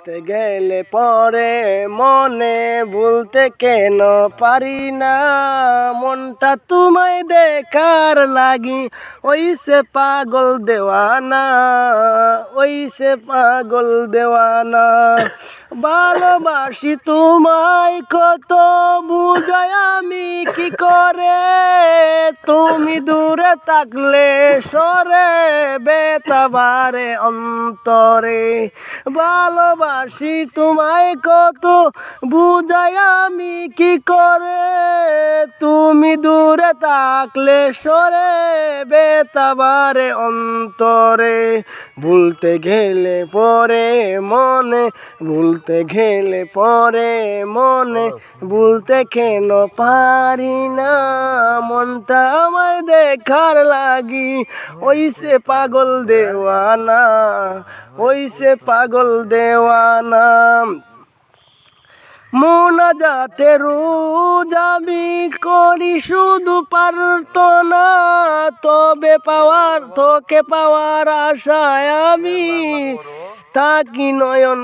ভুলতে গেলে পরে মনে ভুলতে কেন পারি না, মনটা তোমায় দেখার লাগি ওইসে পাগল দেওয়ানা, ওইসে পাগল দেওয়ানা। ভালোবাসি তোমায় কত বুঝাই আমি কি করে, তুমি দূরে থাকলে সরে ব্যথা বাড়ে অন্তরে। ভালোবাসি তোমায় কত বুঝাই আমি কি করে, তুমি দূরে থাকলে সরে ব্যথা বাড়ে অন্তরে। ভুলতে গেলে পরে মনে, ভুলতে গেলে পরে মনে ভুলতে কেন পারি না, মনটা আমার দেখার লাগি ওইসে পাগল দেওয়ানা, ওইসে পাগল দেওয়ানা। মোনাজাতে রোজ আমি করি শুধু প্রার্থনা, তবে তোকে পাওয়ার আশায় আমি থাকি নয়ন